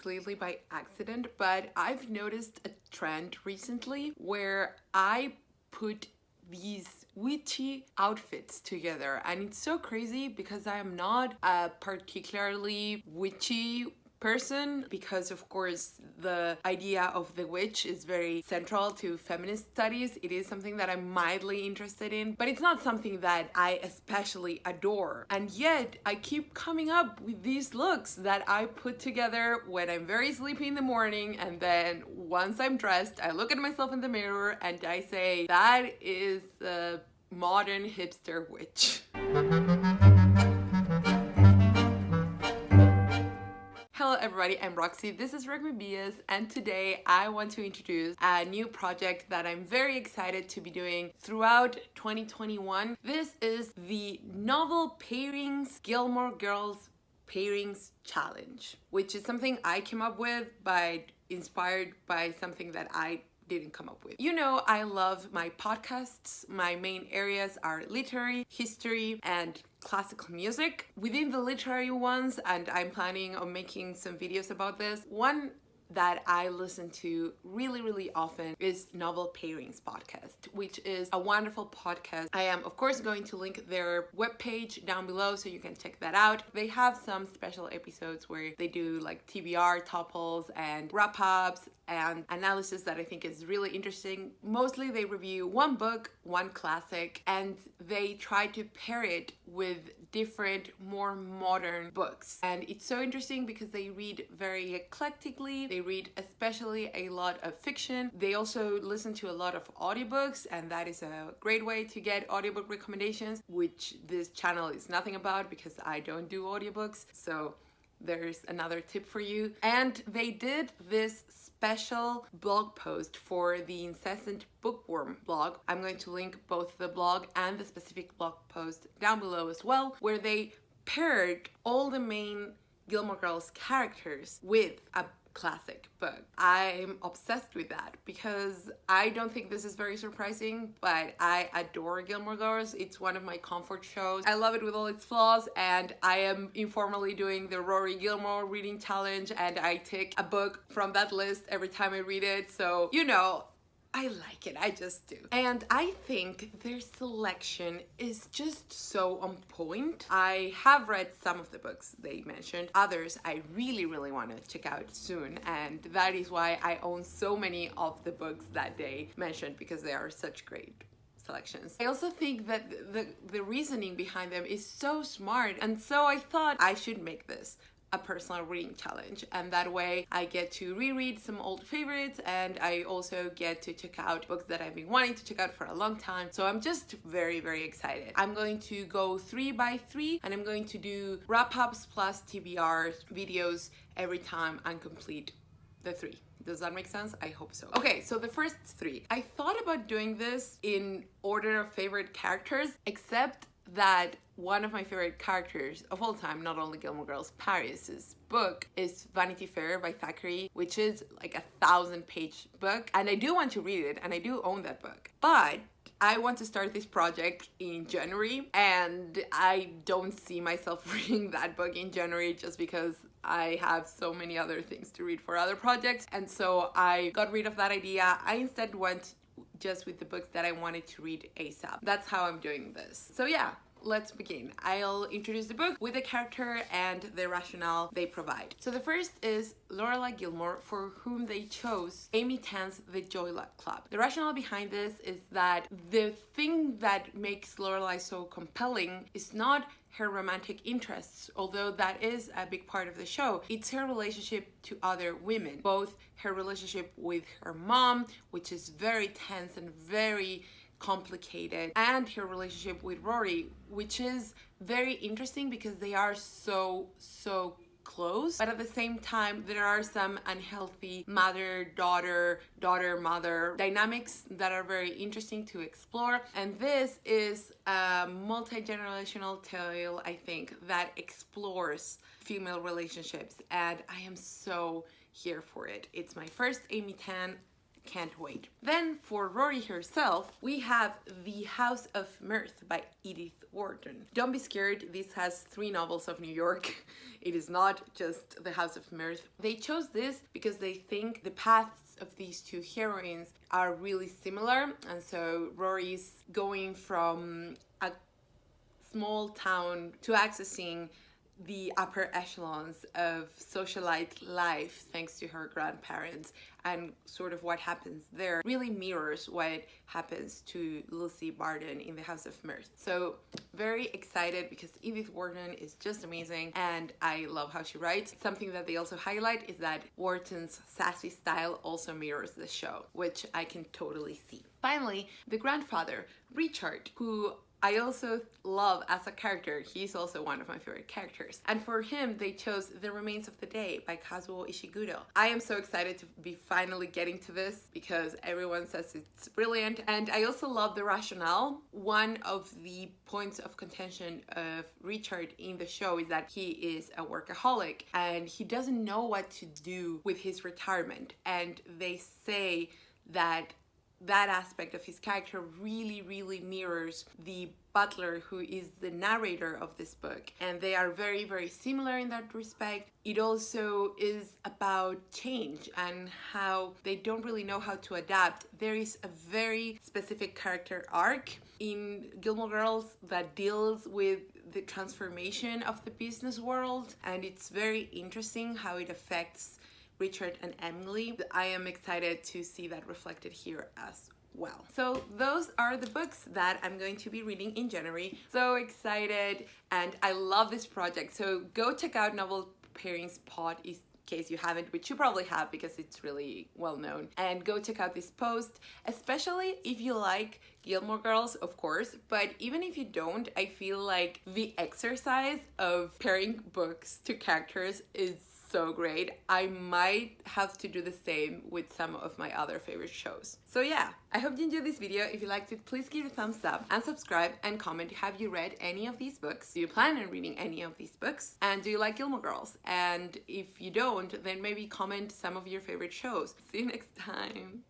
completely by accident, but I've noticed a trend recently where I put these witchy outfits together, and it's so crazy because I am not a particularly witchy person, because of course the idea of the witch is very central to feminist studies. It is something that I'm mildly interested in, but it's not something that I especially adore. And yet I keep coming up with these looks that I put together when I'm very sleepy in the morning, and then once I'm dressed, I look at myself in the mirror and I say, that is a modern hipster witch. Hello everybody, I'm Roxy, this is recmebook&stuff, and today I want to introduce a new project that I'm very excited to be doing throughout 2021. This is the novel Pairings Gilmore Girls Pairings Challenge, which is something I came up with inspired by something that I didn't come up with. You know, I love my podcasts. My main areas are literary, history, and classical music. Within the literary ones, and I'm planning on making some videos about this, one that I listen to really often is Novel Pairings podcast, which is a wonderful podcast. I am of course going to link their webpage down below so you can check that out. They have some special episodes where they do like TBR topples and wrap-ups and analysis that I think is really interesting. Mostly they review one book, one classic, and they try to pair it with different, more modern books. And it's so interesting because they read very eclectically. They read especially a lot of fiction. They also listen to a lot of audiobooks, and that is a great way to get audiobook recommendations, which this channel is nothing about because I don't do audiobooks. So there's another tip for you. And they did this special blog post for the Incessant Bookworm blog. I'm going to link both the blog and the specific blog post down below as well, where they paired all the main Gilmore Girls characters with a classic book. I'm obsessed with that because I don't think this is very surprising, but I adore Gilmore Girls. It's one of my comfort shows. I love it with all its flaws, and I am informally doing the Rory Gilmore reading challenge, and I take a book from that list every time I read it. So, you know, I like it, I just do. And I think their selection is just so on point. I have read some of the books they mentioned. Others I really want to check out soon, and that is why I own so many of the books that they mentioned, because they are such great selections. I also think that the reasoning behind them is so smart, and so I thought I should make this a personal reading challenge, and that way I get to reread some old favorites, and I also get to check out books that I've been wanting to check out for a long time. So I'm just very excited. I'm going to go 3 by 3, and I'm going to do wrap-ups plus TBR videos every time and complete the 3. Does that make sense? I hope so. Okay, so the first 3. I thought about doing this in order of favorite characters, except that one of my favorite characters of all time, not only Gilmore Girls, Paris's book is Vanity Fair by Thackeray, which is like a 1000-page book, and I do want to read it, and I do own that book. But I want to start this project in January, and I don't see myself reading that book in January just because I have so many other things to read for other projects, and so I got rid of that idea. I instead went just with the books that I wanted to read ASAP. That's how I'm doing this. So yeah, let's begin. I'll introduce the book with the character and the rationale they provide. So the first is Lorelai Gilmore, for whom they chose Amy Tan's The Joy Luck Club. The rationale behind this is that the thing that makes Lorelai so compelling is not her romantic interests, although that is a big part of the show. It's her relationship to other women, both her relationship with her mom, which is very tense and very complicated, and her relationship with Rory, which is very interesting because they are so close, but at the same time there are some unhealthy mother-daughter, daughter-mother dynamics that are very interesting to explore. And this is a multi-generational tale, I think, that explores female relationships, and I am so here for it. It's my first Amy Tan can't wait. Then for Rory herself, we have The House of Mirth by Edith Wharton. Don't be scared, this has 3 novels of New York. It is not just The House of Mirth. They chose this because they think the paths of these 2 heroines are really similar, and so Rory's going from a small town to accessing the upper echelons of socialite life thanks to her grandparents, and sort of what happens there really mirrors what happens to Lucy Barton in The House of Mirth. So very excited because Edith Wharton is just amazing and I love how she writes. Something that they also highlight is that Wharton's sassy style also mirrors the show, which I can totally see. Finally, the grandfather, Richard, who I also love as a character. He's also one of my favorite characters. And for him, they chose The Remains of the Day by Kazuo Ishiguro. I am so excited to be finally getting to this because everyone says it's brilliant. And I also love the rationale. One of the points of contention of Richard in the show is that he is a workaholic and he doesn't know what to do with his retirement. And they say that that aspect of his character really mirrors the butler who is the narrator of this book, and they are very similar in that respect. It also is about change and how they don't really know how to adapt. There is a very specific character arc in Gilmore Girls that deals with the transformation of the business world, and it's very interesting how it affects Richard and Emily. I am excited to see that reflected here as well. So those are the books that I'm going to be reading in January. So excited, and I love this project. So go check out Novel Pairings Pod in case you haven't, which you probably have because it's really well known. And go check out this post, especially if you like Gilmore Girls, of course, but even if you don't, I feel like the exercise of pairing books to characters is so great. I might have to do the same with some of my other favorite shows. So yeah, I hope you enjoyed this video. If you liked it, please give it a thumbs up and subscribe and comment. Have you read any of these books? Do you plan on reading any of these books? And do you like Gilmore Girls? And if you don't, then maybe comment some of your favorite shows. See you next time.